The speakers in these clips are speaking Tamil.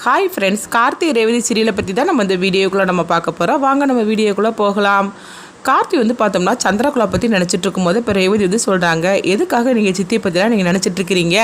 ஹாய் ஃப்ரெண்ட்ஸ், கார்த்தி ரேவதி சீரியலை பற்றி தான் நம்ம இந்த வீடியோக்குள்ளே நம்ம பார்க்க போகிறோம். வாங்க நம்ம வீடியோக்குள்ளே போகலாம். கார்த்தி வந்து பார்த்தோம்னா சந்திரகலா பற்றி நினச்சிட்டு இருக்கும்போது இப்போ ரேவதி வந்து சொல்கிறாங்க, எதுக்காக நீங்கள் சித்தியை பற்றிலாம் நீங்கள் நினச்சிட்ருக்கிறீங்க?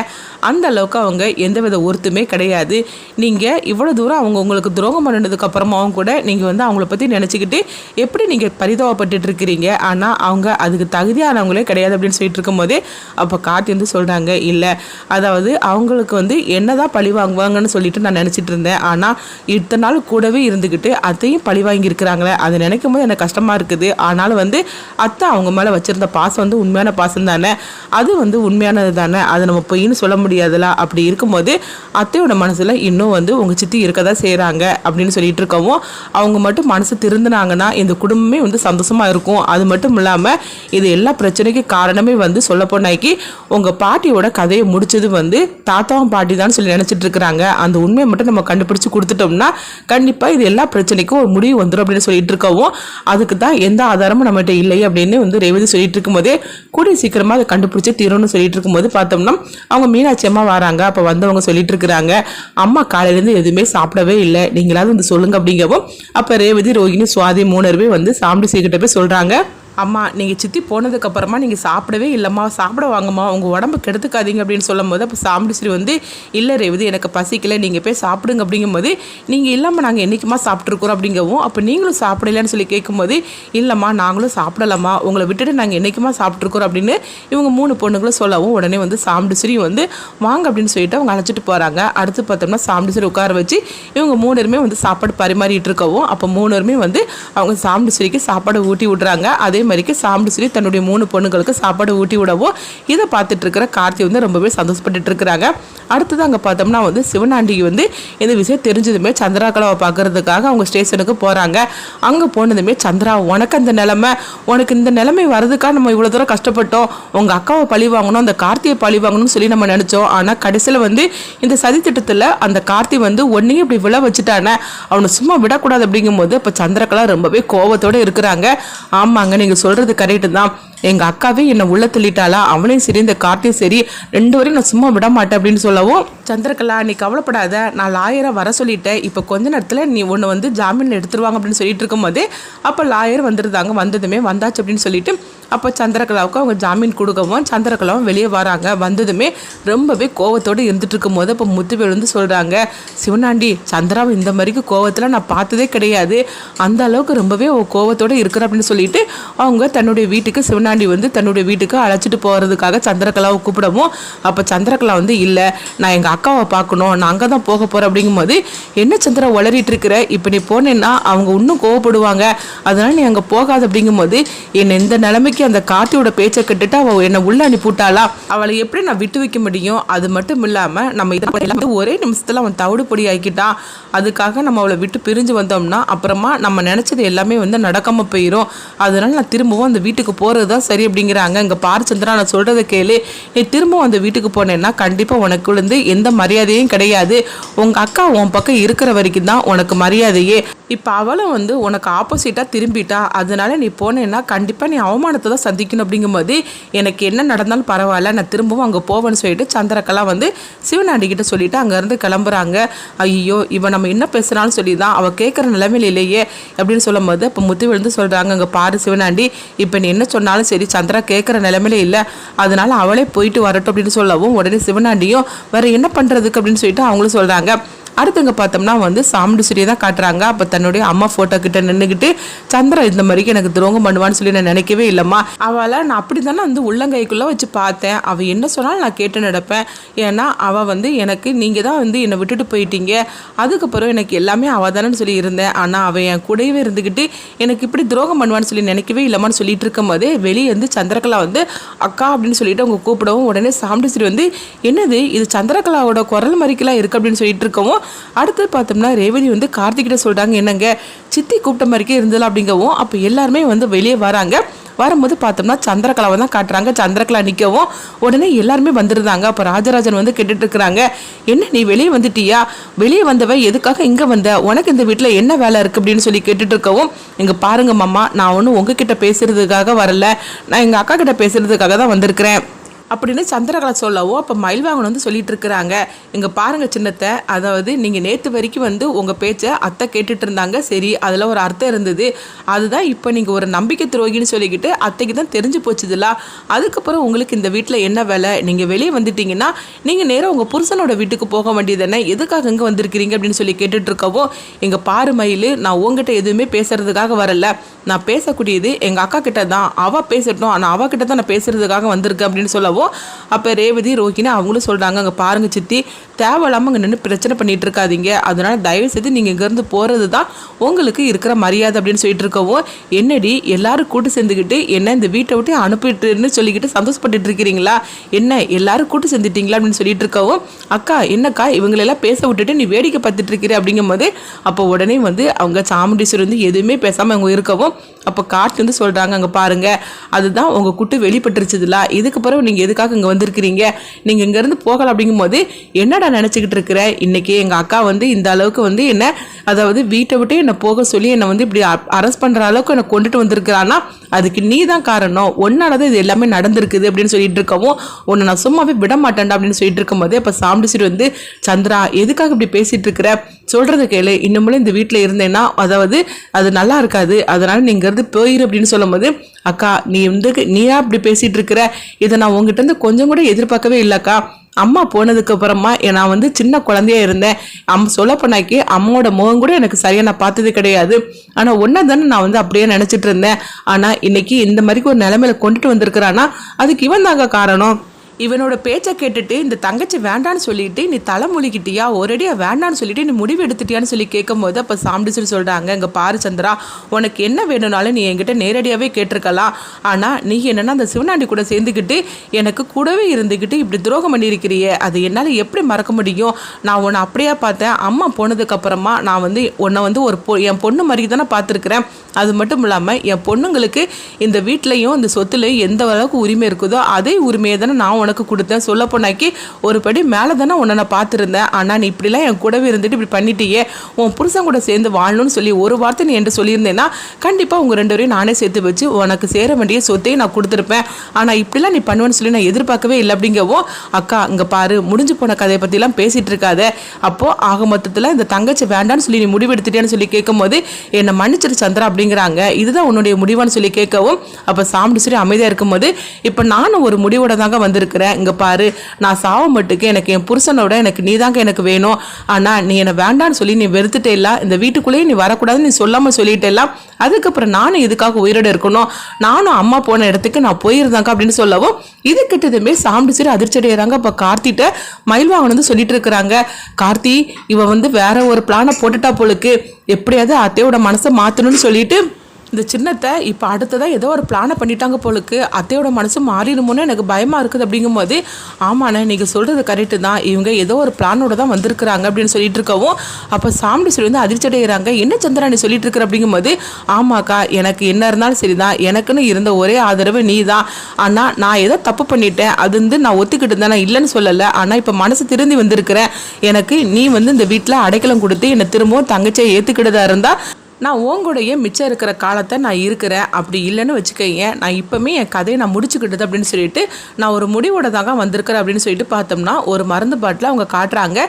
அந்த அளவுக்கு அவங்க எந்தவித ஒருத்துமே கிடையாது. நீங்கள் இவ்வளோ தூரம் அவங்க உங்களுக்கு துரோகம் பண்ணினதுக்கப்புறமாவும் கூட நீங்கள் வந்து அவங்கள பற்றி நினச்சிக்கிட்டு எப்படி நீங்கள் பரிதாபப்பட்டு இருக்கிறீங்க. ஆனால் அவங்க அதுக்கு தகுதியானவங்களே கிடையாது அப்படின்னு சொல்லிட்டு இருக்கும்போது அப்போ கார்த்தி வந்து சொல்கிறாங்க, இல்லை அதாவது அவங்களுக்கு வந்து என்ன தான் பழி வாங்குவாங்கன்னு சொல்லிட்டு நான் நினச்சிட்டு இருந்தேன். ஆனால் இத்தனை நாள் கூடவே இருந்துக்கிட்டு அதையும் பழி வாங்கியிருக்கிறாங்களே, அதை நினைக்கும் போது எனக்கு கஷ்டமாக இருக்குது. ஆனாலும் வந்து அத்தை அவங்க மேலே வச்சுருந்த பாசம் வந்து உண்மையான பாசம் தானே, அது வந்து உண்மையானது தானே, அதை நம்ம பொய்ன்னு சொல்ல முடியாதுல. அப்படி இருக்கும்போது அத்தையோட மனசில் இன்னும் வந்து உங்கள் சித்தி இருக்க தான் செய்கிறாங்க அப்படின்னு சொல்லிட்டு இருக்கவும், அவங்க மட்டும் மனசு திருந்தினாங்கன்னா இந்த குடும்பமே வந்து சந்தோஷமாக இருக்கும். அது மட்டும் இல்லாமல் இது எல்லா பிரச்சனைக்கு காரணமே வந்து சொல்லப்போனாக்கி உங்கள் பாட்டியோட கதையை முடிச்சது வந்து தாத்தாவும் பாட்டி தான் சொல்லி நினச்சிட்டு இருக்கிறாங்க. அந்த உண்மையை மட்டும் நம்ம கண்டுபிடிச்சி கொடுத்துட்டோம்னா கண்டிப்பாக இது எல்லா பிரச்சனைக்கும் ஒரு முடிவு வந்துடும் அப்படின்னு சொல்லிட்டு இருக்கவும், அதுக்கு தான் எந்த ஆதாரமும் நம்மகிட்ட இல்லை அப்படின்னு வந்து ரேவதி சொல்லிட்டு இருக்கும்போதே கூடிய சீக்கிரமா அதை கண்டுபிடிச்சி தீரணும்னு சொல்லிட்டு இருக்கும்போது பார்த்தோம்னா அவங்க மீனாட்சி அம்மா வராங்க. அப்போ வந்தவங்க சொல்லிட்டு இருக்கிறாங்க, அம்மா காலையிலேருந்து எதுவுமே சாப்பிடவே இல்லை, நீங்களாவது வந்து சொல்லுங்க அப்படிங்கவும் அப்போ ரேவதி, ரோகிணி, சுவாதி 3 பேர் வந்து சாப்பிட்டு சீக்கிட்ட போய் சொல்றாங்க, அம்மா நீங்கள் சித்தி போனதுக்கப்புறமா நீங்கள் சாப்பிடவே இல்லைம்மா, சாப்பிட வாங்கம்மா, உங்கள் உடம்பு கெடுத்துக்காதீங்க அப்படின்னு சொல்லும் போது அப்போ சாம்பிடுஸ்ரீ வந்து இல்லை ரேவதி எனக்கு பசிக்கலை, நீங்கள் போய் சாப்பிடுங்க அப்படிங்கும்போது நீங்கள் இல்லாமல் நாங்கள் என்றைக்குமா சாப்பிட்ருக்குறோம் அப்படிங்கவும் அப்போ நீங்களும் சாப்பிடலன்னு சொல்லி கேட்கும்போது இல்லைம்மா நாங்களும் சாப்பிடலாமா, உங்களை விட்டுட்டு நாங்கள் என்றைக்குமா சாப்பிட்ருக்குறோம் அப்படின்னு இவங்க 3 பொண்ணுங்களும் சொல்லவும் உடனே வந்து சாம்பிடுஸ்ரீ வந்து வாங்க அப்படின்னு சொல்லிட்டு அவங்க அழைச்சிட்டு போகிறாங்க. அடுத்து பார்த்தோம்னா சாம்பிடுஸ்ரீ உட்கார வச்சு இவங்க 3 பேருமே வந்து சாப்பாடு பரிமாறிட்டு இருக்கவும் அப்போ 3 பேருமே வந்து அவங்க சாம்பிடுஸ்ரீக்கு சாப்பாடு ஊட்டி விட்றாங்க. அதே மாதிரிக்கு சாம்பிடுஸ்ரீ தன்னுடைய 3 பொண்ணுங்களுக்கு சாப்பாடு ஊட்டி விடவும் இதை பார்த்துட்டு இருக்கிற கார்த்தி வந்து ரொம்பவே சந்தோஷப்பட்டு இருக்கிறாங்க. அடுத்தது அங்கே பார்த்தோம்னா வந்து சிவனாண்டிக்கு வந்து இந்த விஷயம் தெரிஞ்சதுமே சந்திராகலாவை பார்க்கறதுக்காக அவங்க ஸ்டேஷனுக்கு போகிறாங்க. அங்கே போனதுமே சந்திரா உனக்கு அந்த நிலைமை, உனக்கு இந்த நிலைமை வர்றதுக்காக நம்ம இவ்வளோ தூரம் கஷ்டப்பட்டோம், உங்கள் அக்காவை பழி வாங்கணும், அந்த கார்த்தியை பழி வாங்கணும்னு சொல்லி நம்ம நினச்சோம். ஆனால் கடைசியில் வந்து இந்த சதி திட்டத்தில் அந்த கார்த்தி வந்து ஒன்றையும் இப்படி விழ வச்சுட்டானே, அவனை சும்மா விடக்கூடாது அப்படிங்கும்போது இப்போ சந்திரகலா ரொம்பவே கோபத்தோடு இருக்கிறாங்க. ஆமாங்க நீங்கள் சொல்கிறது கரெக்டு தான், எங்கள் அக்காவே என்னை உள்ள தள்ளிட்டாளா, அவனையும் சரி இந்த கார்த்தியும் சரி 2 வரையும் நான் சும்மா விட மாட்டேன் அப்படின்னு சொல்லவும் சந்திரகலா நீ கவலைப்படாத, நான் லாயரை வர சொல்லிட்டேன், இப்போ கொஞ்ச நேரத்தில் நீ ஒன்று வந்து ஜாமீன் எடுத்துருவாங்க அப்படின்னு சொல்லிட்டு இருக்கும்போது அப்போ லாயர் வந்துருந்தாங்க. வந்ததுமே வந்தாச்சு அப்படின்னு சொல்லிட்டு அப்போ சந்திரகலாவுக்கு அவங்க ஜாமீன் கொடுக்கவும் சந்திரகலாவும் வெளியே வராங்க. வந்ததுமே ரொம்பவே கோவத்தோடு இருந்துட்டு இருக்கும் போது அப்போ முத்துவேல் வந்து சொல்கிறாங்க, சிவனாண்டி சந்திராவை இந்த மாதிரிக்கு கோவத்தில் நான் பார்த்ததே கிடையாது, அந்த அளவுக்கு ரொம்பவே கோவத்தோடு இருக்கிற அப்படின்னு சொல்லிட்டு அவங்க தன்னுடைய வீட்டுக்கு சிவனாண்டி வந்து தன்னுடைய வீட்டுக்கு அழைச்சிட்டு போகிறதுக்காக சந்திரகலாவை கூப்பிடவும் அப்போ சந்திரகலா வந்து இல்லை நான் எங்கள் அக்காவை பார்க்கணும், நான் அங்கே தான் போக போகிறேன் அப்படிங்கும்போது என்ன சந்திரா உளறிட்டு இருக்கிற, இப்போ நீ போனேன்னா அவங்க இன்னும் கோவப்படுவாங்க, அதனால நீ அங்கே போகாது அப்படிங்கும்போது என்னை இந்த நிலைமைக்கு அந்த கார்த்தியோட பேச்சை கட்டுட்டு அவள் என்னை உள்ள அனுப்பிவிட்டாளா, அவளை எப்படி நான் விட்டு வைக்க முடியும், அது மட்டும் இல்லாமல் நம்ம இதை ஒரே நிமிஷத்தில் அவன் தவிடு பொடி ஆக்கிட்டான், அதுக்காக நம்ம அவளை விட்டு பிரிஞ்சு வந்தோம்னா அப்புறமா நம்ம நினச்சது எல்லாமே வந்து நடக்காமல் போயிடும், அதனால நான் திரும்பவும் அந்த வீட்டுக்கு போகிறது தான் சரி அப்படிங்கிறாங்க. இங்கே பாரு சந்திரா நான் சொல்கிறத கேளு, நீ திரும்பவும் அந்த வீட்டுக்கு போனேன்னா கண்டிப்பாக உனக்கு வந்து எந்த மரியாதையும் கிடையாது, உங்கள் அக்கா உன் பக்கம் இருக்கிற வரைக்கும் தான் உனக்கு மரியாதையே, இப்போ அவளும் வந்து உனக்கு ஆப்போசிட்டாக திரும்பிட்டா, அதனால நீ போனேன்னா கண்டிப்பாக நீ அவமானத்தை தான் சந்திக்கணும் அப்படிங்கும்போது எனக்கு என்ன நடந்தாலும் பரவாயில்ல நான் திரும்பவும் அங்கே போவேன்னு சொல்லிட்டு சந்திரகலா வந்து சிவனாண்டி கிட்ட சொல்லிட்டு அங்கேருந்து கிளம்புறாங்க. ஐயோ இவன் நம்ம என்ன பேசுகிறான்னு சொல்லி தான் அவள் கேட்குற நிலைமையில இல்லையே அப்படின்னு சொல்லும் போது இப்போ முத்துவேல் வந்து சொல்கிறாங்க, அங்கே பாரு சிவனாண்டி இப்போ நீ என்ன சொன்னாலும் சரி சந்திரா கேட்குற நிலைமையில இல்லை, அதனால அவளே போயிட்டு வரட்டும் அப்படின்னு சொல்லவும் உடனே சிவனாண்டியும் வேறு என்ன பண்ணுறதுக்கு அப்படின்னு சொல்லிட்டு அவங்களும் சொல்கிறாங்க. அடுத்தவங்க பார்த்தோம்னா வந்து சாம்பிடுஸ்ரீயை தான் காட்டுறாங்க. அப்போ தன்னுடைய அம்மா ஃபோட்டோ கிட்ட நின்றுக்கிட்டு சந்திரா இந்த மாதிரிக்கு எனக்கு துரோகம் பண்ணுவான்னு சொல்லி நான் நினைக்கவே இல்லைம்மா, அவளை நான் அப்படி தானே வந்து உள்ளங்கைக்குள்ளே வச்சு பார்த்தேன், அவள் என்ன சொன்னாலும் நான் கேட்டு நடப்பேன், ஏன்னா அவள் வந்து எனக்கு நீங்கள் தான் வந்து என்னை விட்டுட்டு போயிட்டீங்க, அதுக்கப்புறம் எனக்கு எல்லாமே அவள் தானேன்னு சொல்லி இருந்தேன், ஆனால் அவள் என் கூடவே இருந்துக்கிட்டு எனக்கு இப்படி துரோகம் பண்ணுவான்னு சொல்லி நினைக்கவே இல்லைம்மான்னு சொல்லிட்டு இருக்கும் போதே வெளியே வந்து சந்திரகலா வந்து அக்கா அப்படின்னு சொல்லிட்டு அவங்க கூப்பிடவும் உடனே சாம்பிடுஸ்ரீ வந்து என்னது இது சந்திரகலாவோட குரல் மறிக்கலாம் இருக்குது அப்படின்னு சொல்லிட்டு இருக்கவும் அடுத்து பார்த்தோம்னா ரேவதி வந்து கார்த்திகிட்ட சொல்கிறாங்க, என்னங்க சித்தி கூப்பிட்ட மாதிரிக்கே இருந்தல அப்படிங்கவும் அப்போ எல்லாருமே வந்து வெளியே வராங்க. வரும்போது பார்த்தோம்னா சந்திரகலாவை தான் காட்டுறாங்க. சந்திரகலா நிற்கவும் உடனே எல்லாருமே வந்துருந்தாங்க. அப்போ ராஜராஜன் வந்து கேட்டுட்டு இருக்கிறாங்க, என்ன நீ வெளியே வந்துட்டியா, வெளியே வந்தவ எதுக்காக இங்கே வந்த, உனக்கு இந்த வீட்டில் என்ன வேலை இருக்குது அப்படின்னு சொல்லி கேட்டுட்டு இருக்கவும் இங்கே பாருங்க மாமா நான் ஒன்றும் உங்ககிட்ட பேசுறதுக்காக வரல, நான் எங்கள் அக்கா கிட்ட பேசுறதுக்காக தான் வந்திருக்கிறேன், அப்படின்னு சந்திரகலா சொல்லவோ அப்போ மயில்வாகன் வந்து சொல்லிட்டு இருக்கிறாங்க, இங்கே பாருங்கள் சின்னத்தை, அதாவது நீங்கள் நேற்று வரைக்கும் வந்து உங்கள் பேச்சை அத்தை கேட்டுட்டு இருந்தாங்க, சரி அதில் ஒரு அர்த்தம் இருந்தது, அதுதான் இப்போ நீங்கள் ஒரு நம்பிக்கை துரோகின்னு சொல்லிக்கிட்டு அத்தைக்கு தான் தெரிஞ்சு போச்சுதுல, அதுக்கப்புறம் உங்களுக்கு இந்த வீட்டில் என்ன வேலை, நீங்கள் வெளியே வந்துட்டீங்கன்னா நீங்கள் நேராக உங்கள் புருஷனோட வீட்டுக்கு போக வேண்டியதானே, எதுக்காக இங்கே வந்திருக்கிறீங்க அப்படின்னு சொல்லி கேட்டுட்டு இருக்கவோ, எங்கள் பாரு மயில், நான் உங்ககிட்ட எதுவுமே பேசுறதுக்காக வரல, நான் பேசக்கூடியது எங்கள் அக்கா கிட்ட தான், அவள் பேசட்டும், ஆனால் அவகிட்ட தான் நான் பேசுறதுக்காக வந்திருக்கேன் அப்படின்னு சொல்லவோ, அப்போ ரேவதி ரோஹிணி அவங்களும் சொல்கிறாங்க, அங்கே பாருங்கள் சித்தி, தேவையில்லாமல் அங்கே நின்று பிரச்சனை பண்ணிகிட்டு இருக்காதீங்க, அதனால் தயவு செய்து நீங்கள் இங்கேருந்து போகிறது தான் உங்களுக்கு இருக்கிற மரியாதை அப்படின்னு சொல்லிட்டு இருக்கவும், என்னடி எல்லாரும் கூட்டு சேர்ந்துக்கிட்டு என்ன இந்த வீட்டை விட்டு அனுப்பிட்டுன்னு சொல்லிக்கிட்டு சந்தோஷப்பட்டுட்டு இருக்கிறீங்களா, என்ன எல்லாரும் கூட்டு சேர்ந்துட்டீங்களா அப்படின்னு சொல்லிட்டு இருக்கவும், அக்கா என்னக்கா இவங்களெல்லாம் பேச விட்டுட்டு நீ வேடிக்கை பார்த்துட்டு இருக்கிற அப்படிங்கும் போது அப்போ உடனே வந்து அவங்க சாமுண்டீஸ்வரர் வந்து எதுவுமே பேசாமல் அவங்க இருக்கவும், அப்போ கார்த்தி வந்து சொல்கிறாங்க, அங்கே பாருங்கள் அதுதான் உங்கள் குட்டு வெளிப்பட்டுருச்சுதுல, இதுக்கு பிறகு நீங்கள் எதுக்காக இங்கே வந்திருக்கிறீங்க, நீங்கள் இங்கேருந்து போகலாம் அப்படிங்கும்போது என்னடா நினச்சிக்கிட்டு இருக்கிற, இன்றைக்கி எங்கள் அக்கா வந்து இந்த அளவுக்கு வந்து என்ன, அதாவது வீட்டை விட்டு என்னை போக சொல்லி என்னை வந்து இப்படி அரெஸ்ட் பண்ணுற அளவுக்கு என்னை கொண்டுட்டு வந்திருக்கிறான்னா அதுக்கு நீ தான் காரணம், ஒன்னாலதான் இது எல்லாமே நடந்திருக்குது அப்படின்னு சொல்லிட்டு இருக்கவும், உன்னை நான் சும்மாவே விட மாட்டேன்டா அப்படின்னு சொல்லிட்டு இருக்கும்போது அப்போ சாமுண்டீஸ்வரி வந்து, சந்திரா எதுக்காக இப்படி பேசிட்டு இருக்கிற, சொல்கிறத கேளு, இன்னும் இந்த வீட்டில் இருந்தேன்னா அதாவது அது நல்லா இருக்காது, அதனால் நீ இங்கேருந்து போயிரு அப்படின்னு சொல்லும் போது, அக்கா நீ வந்து நீயா இப்படி பேசிகிட்டு இருக்கிற, இதை நான் உங்ககிட்ட இருந்து கொஞ்சம் கூட எதிர்பார்க்கவே இல்லைக்கா, அம்மா போனதுக்கு அப்புறமா நான் வந்து சின்ன குழந்தையா இருந்தேன், சொல்ல போனாக்கி அம்மாவோட முகம் கூட எனக்கு சரியா நான் பார்த்தது கிடையாது, ஆனா ஒன்ன தானே நான் வந்து அப்படியே நினைச்சிட்டு இருந்தேன், ஆனா இன்னைக்கு இந்த மாதிரி ஒரு நிலைமையில கொண்டுட்டு வந்திருக்கிறானா அதுக்கு இவன் தாங்க காரணம், இவனோட பேச்சை கேட்டுட்டு இந்த தங்கச்சி வேண்டான்னு சொல்லிட்டு நீ தலைமொழிக்கிட்டியா, ஒரேடியா வேண்டான்னு சொல்லிட்டு நீ முடிவு எடுத்துட்டியான்னு சொல்லி கேட்கும் போது அப்போ சாமுண்டீஸ்வரி சொல்கிறாங்க, இங்கே பாரு சந்திரா, உனக்கு என்ன வேணும்னாலும் நீ என்கிட்ட நேரடியாகவே கேட்டிருக்கலாம், ஆனால் நீ என்னென்னா அந்த சிவனாண்டி கூட சேர்ந்துக்கிட்டு எனக்கு கூடவே இருந்துக்கிட்டு இப்படி துரோகம் பண்ணியிருக்கிறியே, அது என்னால் எப்படி மறக்க முடியும், நான் உன்னை அப்படியே பார்த்தேன், அம்மா போனதுக்கப்புறமா நான் வந்து உன்னை வந்து என் பொண்ணு மாதிரி தானே பார்த்துருக்குறேன், அது மட்டும் இல்லாமல் என் பொண்ணுங்களுக்கு இந்த வீட்லேயும் இந்த சொத்துலையும் எந்த அளவுக்கு உரிமை இருக்குதோ அதே உரிமையை தானே நான் உனக்கு கொடுத்தேன், சொல்ல போனாக்கி ஒரு படி மேலே தானே உன்னை நான் பார்த்துருந்தேன், ஆனால் நீ இப்படிலாம் என் கூடவே இருந்துட்டு இப்படி பண்ணிட்டியே, உன் புருஷன் கூட சேர்ந்து வாழணும்னு சொல்லி ஒரு வார்த்தை நீ என்று சொல்லியிருந்தேன்னா கண்டிப்பாக உங்கள் ரெண்டு பேரையும் நானே சேர்த்து வச்சு உனக்கு சேர வேண்டிய சொத்தையும் நான் கொடுத்துருப்பேன், ஆனால் இப்படிலாம் நீ பண்ணுவேன்னு சொல்லி நான் எதிர்பார்க்கவே இல்லை அப்படிங்கவும், அக்கா இங்கே பாரு முடிஞ்சு போன கதையை பற்றிலாம் பேசிகிட்டு இருக்காத, அப்போது ஆக மொத்தத்தில் இந்த தங்கச்சி வேண்டான்னு சொல்லி நீ முடிவெடுத்துட்டேன்னு சொல்லி கேட்கும் போது என்னை மன்னிச்சிரு சந்திரா அப்படிங்கிறாங்க, இதுதான் உன்னுடைய முடிவான்னு சொல்லி கேட்கவும், அப்போ சாமுண்டீஸ்வரி அமைதியாக இருக்கும்போது இப்போ நானும் ஒரு முடிவோட தாங்க வந்திருக்கிறேன், இங்கே பாரு நான் சாவ மட்டுக்கு எனக்கு என் புருஷனோட எனக்கு நீ தாங்க எனக்கு வேணும், ஆனால் நீ என்னை வேண்டான்னு சொல்லி நீ வெறுத்துட்டே இல்லை, இந்த வீட்டுக்குள்ளேயே நீ வரக்கூடாதுன்னு நீ சொல்லாமல் சொல்லிட்டேலாம், அதுக்கப்புறம் நானும் இதுக்காக உயிரோடு இருக்கணும், நானும் அம்மா போன இடத்துக்கு நான் போயிருந்தாங்க அப்படின்னு சொல்லவும், இது கிட்டதுமே சாமுண்டீஸ்வரி அதிர்ச்சி அடைகிறாங்க. அப்போ கார்த்திட்ட மயில்வாகன் வந்து சொல்லிட்டு இருக்கிறாங்க, கார்த்தி இவ வந்து வேற ஒரு பிளானை போட்டுட்டா போலுக்கு, எப்படியாவது அத்தையோட மனசை மாற்றணும்னு சொல்லிட்டு இந்த சின்னத்தை இப்போ அடுத்ததாக ஏதோ ஒரு பிளானை பண்ணிட்டாங்க போலுக்கு, அத்தையோட மனசு மாறிடுமோன்னு எனக்கு பயமாக இருக்குது அப்படிங்கும்போது, ஆமாண்ணே நீங்கள் சொல்கிறது கரெக்டு தான், இவங்க ஏதோ ஒரு பிளானோட தான் வந்திருக்கிறாங்க அப்படின்னு சொல்லிட்டு இருக்கவும், அப்போ சாமுண்டீஸ்வரி வந்து அதிர்ச்சி அடைகிறாங்க, என்ன சந்திரா நீ சொல்லிட்டு இருக்கிற அப்படிங்கும்போது, ஆமாக்கா எனக்கு என்ன இருந்தாலும் சரி தான், எனக்குன்னு இருந்த ஒரே ஆதரவு நீ தான், ஆனால் நான் ஏதோ தப்பு பண்ணிட்டேன், அது வந்து நான் ஒத்துக்கிட்டு இருந்தேன், நான் இல்லைன்னு சொல்லலை, ஆனால் இப்போ மனசு திருந்தி வந்திருக்கிறேன், எனக்கு நீ வந்து இந்த வீட்டில் அடைக்கலம் கொடுத்து என்னை திரும்பவும் தங்கச்சியை ஏற்றுக்கிட்டதா இருந்தால் நான் உங்களுடைய மிச்சம் இருக்கிற காலத்தை நான் இருக்கிறேன், அப்படி இல்லைன்னு வச்சுக்கோங்க, நான் இப்போமே என் கதையை நான் முடிச்சுக்கிட்டது அப்படின்னு சொல்லிட்டு நான் ஒரு முடிவோட தாங்க வந்திருக்கிறேன் அப்படின்னு சொல்லிட்டு பார்த்தோம்னா ஒரு மருந்து பாட்டில் அவங்க காட்டுறாங்க.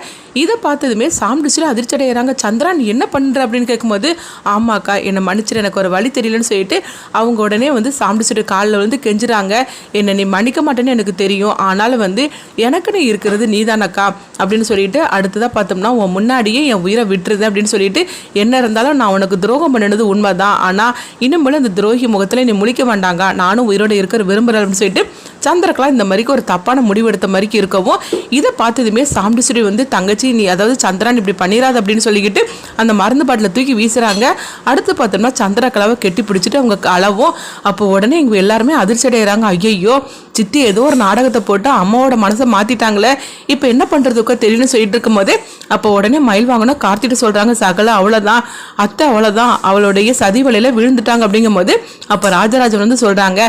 இதை பார்த்ததுமே சாமுண்டீஸ்வரி அதிர்ச்சி அடைகிறாங்க, சந்திரா நீ என்ன பண்ணுற அப்படின்னு கேட்கும்போது, ஆமாக்கா என்னை மன்னிச்சிரு எனக்கு ஒரு வழி தெரியலன்னு சொல்லிட்டு அவங்க உடனே வந்து சாமுண்டீஸ்வரி காலில் வந்து கெஞ்சுறாங்க, என்னை நீ மன்னிக்க மாட்டேன்னு எனக்கு தெரியும், ஆனாலும் வந்து எனக்குன்னு இருக்கிறது நீ தானக்கா அப்படின்னு சொல்லிட்டு அடுத்ததாக பார்த்தோம்னா உன் முன்னாடியே என் உயிரை விட்டுருது அப்படின்னு சொல்லிட்டு, என்ன இருந்தாலும் நான் உனக்கு துரோகம் பண்ணினது உண்மைதான், ஆனால் இன்னும் இந்த துரோகி முகத்தில் நீ முழிக்க வேண்டாங்க, நானும் உயிரோடு இருக்கிற விரும்புகிறேன் அப்படின்னு சொல்லிட்டு சந்திரகலா இந்த மாதிரிக்கு ஒரு தப்பான முடிவு எடுத்த மாதிரிக்கு இருக்கவும், இதை பார்த்ததுமே சாமுண்டீஸ்வரி வந்து தங்கச்சி நீ அதாவது சந்திரான் இப்படி பண்ணிடாது அப்படின்னு சொல்லிக்கிட்டு அந்த மருந்து பாட்டில் தூக்கி வீசுறாங்க. அடுத்து பார்த்தோம்னா சந்திரகலாவை கெட்டி பிடிச்சிட்டு அவங்க அளவும், அப்போ உடனே இவங்க எல்லாருமே அதிர்ச்சி அடைகிறாங்க, ஐயோ சித்தி ஏதோ ஒரு நாடகத்தை போட்டு அம்மாவோட மனசை மாற்றிட்டாங்களே, இப்போ என்ன பண்ணுறதுக்கோ தெரியும்னு சொல்லிட்டு இருக்கும் போதே அப்போ உடனே மயில்வாகனும் கார்த்திட்டு சொல்கிறாங்க, சகல அவ்வளோதான் அத்தை அவ்வளோதான் அவளுடைய சதி வலையில் விழுந்துட்டாங்க அப்படிங்கும் போது அப்போ ராஜராஜன் வந்து சொல்கிறாங்க,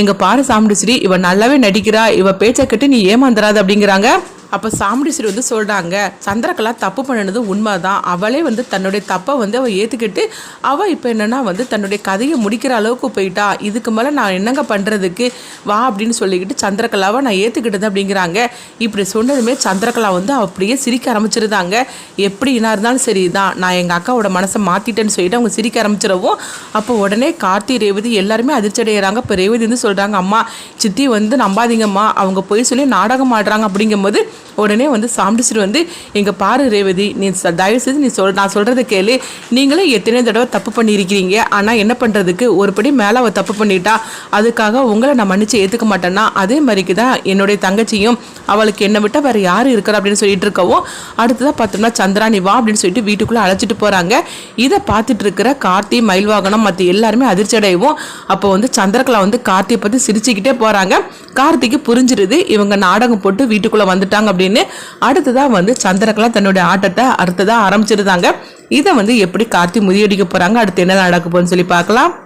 எங்கள் பாரு சாமுண்டீஸ்வரி இவ நல்லாவே நடிக்கிறா, இவ பேச்சை கேட்டு நீ ஏமாந்துராது அப்படிங்கிறாங்க. அப்போ சாமுண்டீஸ்வரி வந்து சொல்கிறாங்க, சந்திரகலா தப்பு பண்ணினது உண்மைதான். அவளே வந்து தன்னுடைய தப்பை வந்து அவள் ஏற்றுக்கிட்டு அவள் இப்போ என்னென்னா வந்து தன்னுடைய கதையை முடிக்கிற அளவுக்கு போயிட்டா. இதுக்கு மேலே நான் என்னங்க பண்ணுறதுக்கு, வா அப்படின்னு சொல்லிக்கிட்டு சந்திரகலாவை நான் ஏற்றுக்கிட்டது அப்படிங்கிறாங்க. இப்படி சொன்னதுமே சந்திரகலா வந்து அப்படியே சிரிக்க ஆரம்பிச்சிருந்தாங்க. எப்படின்னா இருந்தாலும் சரி தான், நான் எங்கள் அக்காவோட மனசை மாற்றிட்டேன்னு சொல்லிட்டு அவங்க சிரிக்க ஆரம்பிச்சிடவும் அப்போ உடனே கார்த்தி ரேவதி எல்லாருமே அதிர்ச்சி அடைகிறாங்க. இப்போ ரேவதி வந்து சொல்கிறாங்க, அம்மா சித்தி வந்து நம்பாதீங்கம்மா, அவங்க போய் சொல்லி நாடகம் ஆடுறாங்க அப்படிங்கும்போது உடனே வந்து சாமுண்டீஸ்வரி வந்து எங்கள் பாரு ரேவதி, நீ தயவு செய்து நீ நான் சொல்கிறத கேளு. நீங்களே எத்தனை தடவை தப்பு பண்ணியிருக்கிறீங்க, ஆனால் என்ன பண்ணுறதுக்கு ஒருபடி மேலே அவள் தப்பு பண்ணிட்டா, அதுக்காக உங்களை நான் மன்னிச்சு ஏற்றுக்க மாட்டேன்னா அதே மாதிரிக்கு தான் என்னுடைய தங்கச்சியும், அவளுக்கு என்னை விட்டால் வேறு யார் இருக்கிறா அப்படின்னு சொல்லிட்டு இருக்கவும் அடுத்ததாக பார்த்தோம்னா சந்திராணி வா அப்படின்னு சொல்லிட்டு வீட்டுக்குள்ளே அழைச்சிட்டு போகிறாங்க. இதை பார்த்துட்டு இருக்கிற கார்த்தி, மயில்வாகனம் மற்ற எல்லாருமே அதிர்ச்சி அடையவும் அப்போ வந்து சந்திரகலா வந்து கார்த்தியை பற்றி சிரிச்சுக்கிட்டே போகிறாங்க. கார்த்திக்கு புரிஞ்சிருது இவங்க நாடகம் போட்டு வீட்டுக்குள்ளே வந்துட்டாங்க அப்படின்னு. அடுத்ததாக வந்து சந்திரகலா தன்னுடைய ஆட்டத்தை அடுத்ததாக ஆரம்பிச்சிருந்தாங்க. இதை வந்து எப்படி கார்த்தி முறியடிக்க போகிறாங்க, அடுத்து என்ன நடக்க போகுதுன்னு சொல்லி பார்க்கலாம்.